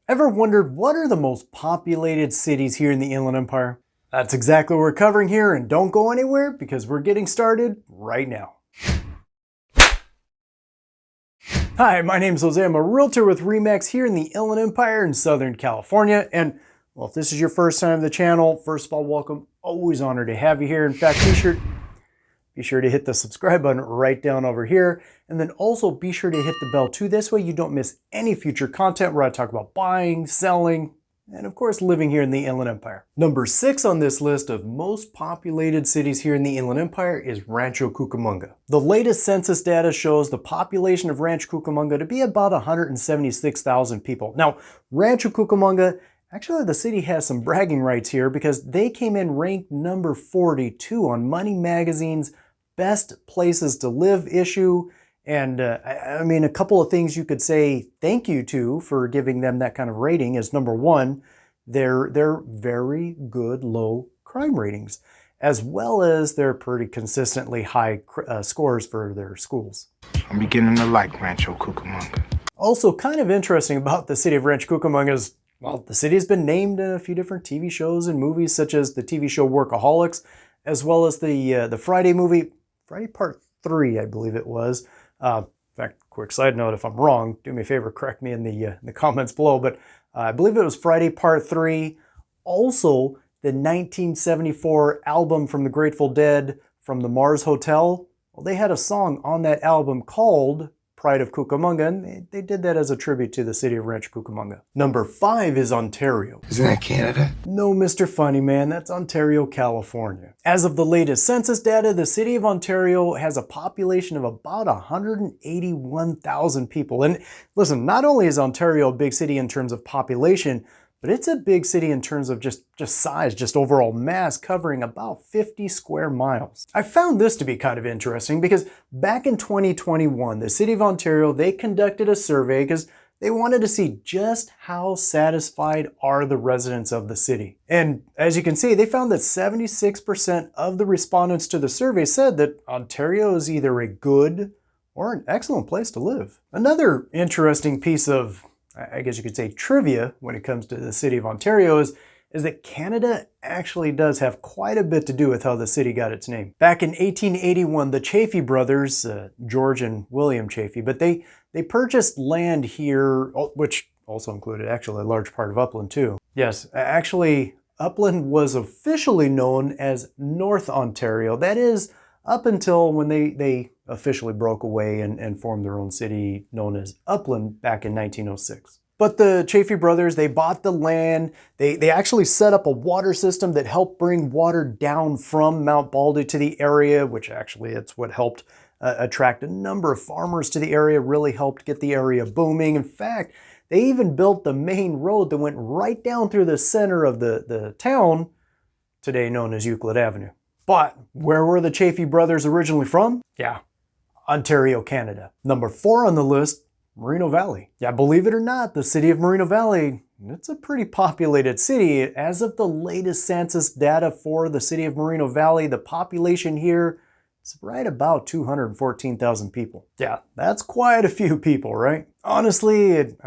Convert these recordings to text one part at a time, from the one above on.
Ever wondered what are the most populated cities here in the Inland Empire? That's exactly what we're covering here, and don't go anywhere because we're getting started right now. Hi, my name is Jose. I'm a realtor with RE/MAX here in the Inland Empire in Southern California. And well, if this is your first time to the channel, first of all, welcome. Always honored to have you here. In fact, be sure to hit the subscribe button right down over here. And then also be sure to hit the bell too. This way you don't miss any future content where I talk about buying, selling, and of course living here in the Inland Empire. Number 6 on this list of most populated cities here in the Inland Empire is Rancho Cucamonga. The latest census data shows the population of Rancho Cucamonga to be about 176,000 people. Now, Rancho Cucamonga, actually the city has some bragging rights here because they came in ranked number 42 on Money Magazine's Best Places to Live issue. And I mean, a couple of things you could say thank you to for giving them that kind of rating is number one, they're very good low crime ratings, as well as their pretty consistently high scores for their schools. I'm beginning to like Rancho Cucamonga. Also, kind of interesting about the city of Rancho Cucamonga is, well, the city has been named in a few different TV shows and movies, such as the TV show Workaholics, as well as the Friday movie, Friday Part 3, I believe it was. In fact, quick side note, if I'm wrong, do me a favor, correct me in the comments below, but I believe it was Friday Part 3. Also, the 1974 album from the Grateful Dead, From the Mars Hotel, well, they had a song on that album called Pride of Cucamonga, and they did that as a tribute to the city of Rancho Cucamonga. Number 5 is Ontario. Isn't that Canada? No, Mr. Funny Man, that's Ontario, California. As of the latest census data, the city of Ontario has a population of about 181,000 people. And listen, not only is Ontario a big city in terms of population, but it's a big city in terms of just size, just overall mass, covering about 50 square miles. I found this to be kind of interesting because back in 2021, the city of Ontario, they conducted a survey because they wanted to see just how satisfied are the residents of the city. And as you can see, they found that 76% of the respondents to the survey said that Ontario is either a good or an excellent place to live. Another interesting piece of, I guess you could say, trivia when it comes to the city of Ontario is that Canada actually does have quite a bit to do with how the city got its name. Back in 1881, the Chaffee brothers, George and William Chaffee, but they purchased land here, which also included actually a large part of Upland too. Yes, actually, Upland was officially known as North Ontario. That is, up until when they officially broke away and formed their own city known as Upland back in 1906. But the Chaffee brothers, they bought the land. They actually set up a water system that helped bring water down from Mount Baldy to the area, which actually it's what helped attract a number of farmers to the area, really helped get the area booming. In fact, they even built the main road that went right down through the center of the town, today known as Euclid Avenue. But where were the Chaffee brothers originally from? Yeah, Ontario, Canada. Number 4 on the list, Moreno Valley. Yeah, believe it or not, the city of Moreno Valley, it's a pretty populated city. As of the latest census data for the city of Moreno Valley, the population here is right about 214,000 people. Yeah, that's quite a few people, right? Honestly, it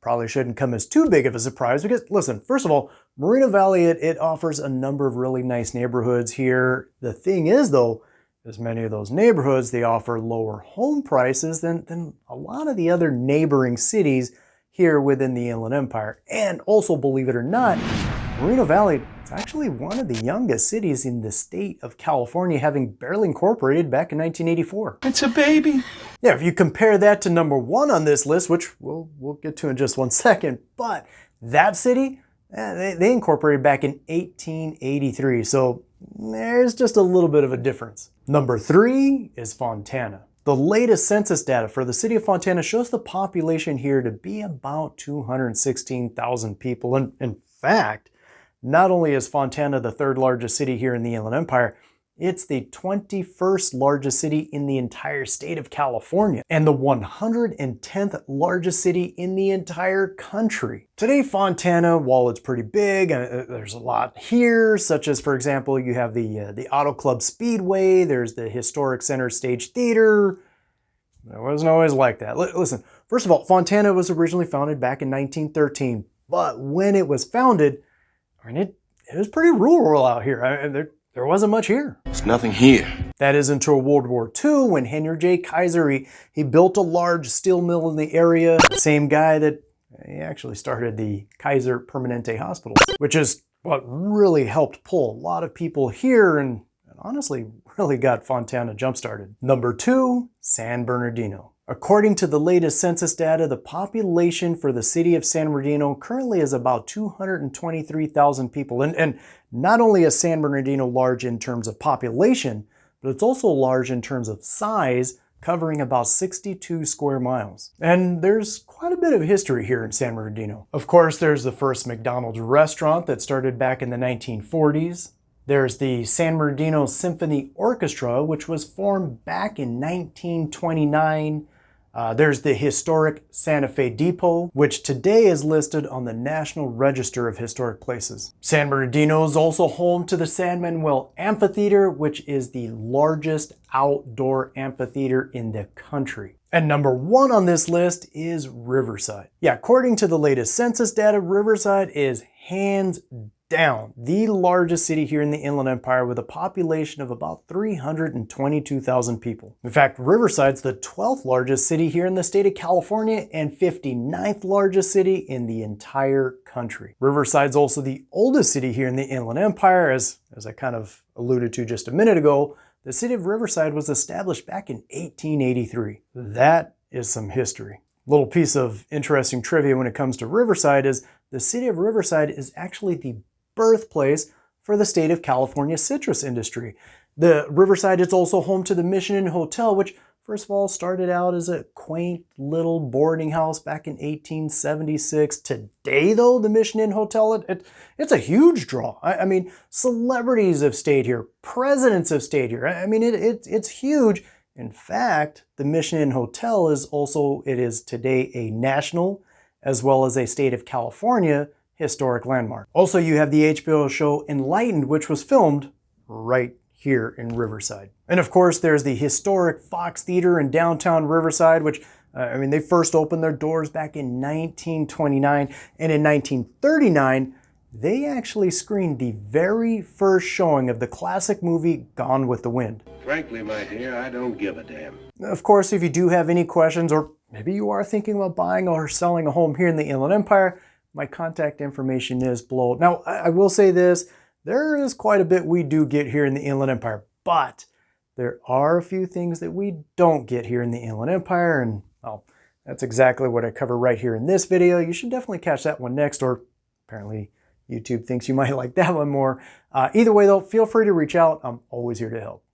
probably shouldn't come as too big of a surprise because, listen, first of all, Moreno Valley, it offers a number of really nice neighborhoods here. The thing is, though, as many of those neighborhoods, they offer lower home prices than a lot of the other neighboring cities here within the Inland Empire. And also, believe it or not, Moreno Valley is actually one of the youngest cities in the state of California, having barely incorporated back in 1984. It's a baby. Yeah, if you compare that to number 1 on this list, which we'll get to in just one second, but that city, they incorporated back in 1883. So there's just a little bit of a difference. Number 3 is Fontana. The latest census data for the city of Fontana shows the population here to be about 216,000 people. And in fact, not only is Fontana the 3rd largest city here in the Inland Empire, it's the 21st largest city in the entire state of California and the 110th largest city in the entire country. Today, Fontana, while it's pretty big, there's a lot here, such as, for example, you have the Auto Club Speedway, there's the Historic Center Stage Theater. It wasn't always like that. Listen, first of all, Fontana was originally founded back in 1913. But when it was founded, I mean, it was pretty rural out here. There wasn't much here. There's nothing here. That is until World War II, when Henry J. Kaiser, he built a large steel mill in the area. The same guy that he actually started the Kaiser Permanente hospitals, which is what really helped pull a lot of people here and honestly really got Fontana jump-started. Number 2, San Bernardino. According to the latest census data, the population for the city of San Bernardino currently is about 223,000 people. And not only is San Bernardino large in terms of population, but it's also large in terms of size, covering about 62 square miles. And there's quite a bit of history here in San Bernardino. Of course, there's the first McDonald's restaurant that started back in the 1940s. There's the San Bernardino Symphony Orchestra, which was formed back in 1929. There's the historic Santa Fe Depot, which today is listed on the National Register of Historic Places. San Bernardino is also home to the San Manuel Amphitheater, which is the largest outdoor amphitheater in the country. And number 1 on this list is Riverside. Yeah, according to the latest census data, Riverside is hands down the largest city here in the Inland Empire, with a population of about 322,000 people. In fact, Riverside's the 12th largest city here in the state of California and 59th largest city in the entire country. Riverside's also the oldest city here in the Inland Empire. As I kind of alluded to just a minute ago, the city of Riverside was established back in 1883. That is some history. Little piece of interesting trivia when it comes to Riverside is the city of Riverside is actually the birthplace for the state of California citrus industry. The Riverside is also home to the Mission Inn Hotel, which first of all started out as a quaint little boarding house back in 1876. Today though, the Mission Inn Hotel, it's a huge draw. I mean, celebrities have stayed here, presidents have stayed here. I mean, it's huge. In fact, the Mission Inn Hotel is today a national as well as a state of California historic landmark. Also, you have the HBO show Enlightened, which was filmed right here in Riverside. And of course, there's the historic Fox Theater in downtown Riverside, which, they first opened their doors back in 1929. And in 1939, they actually screened the very first showing of the classic movie Gone with the Wind. Frankly, my dear, I don't give a damn. Of course, if you do have any questions, or maybe you are thinking about buying or selling a home here in the Inland Empire, my contact information is below. Now, I will say this, there is quite a bit we do get here in the Inland Empire, but there are a few things that we don't get here in the Inland Empire, and well, that's exactly what I cover right here in this video. You should definitely catch that one next, or apparently YouTube thinks you might like that one more. Either way though, feel free to reach out. I'm always here to help.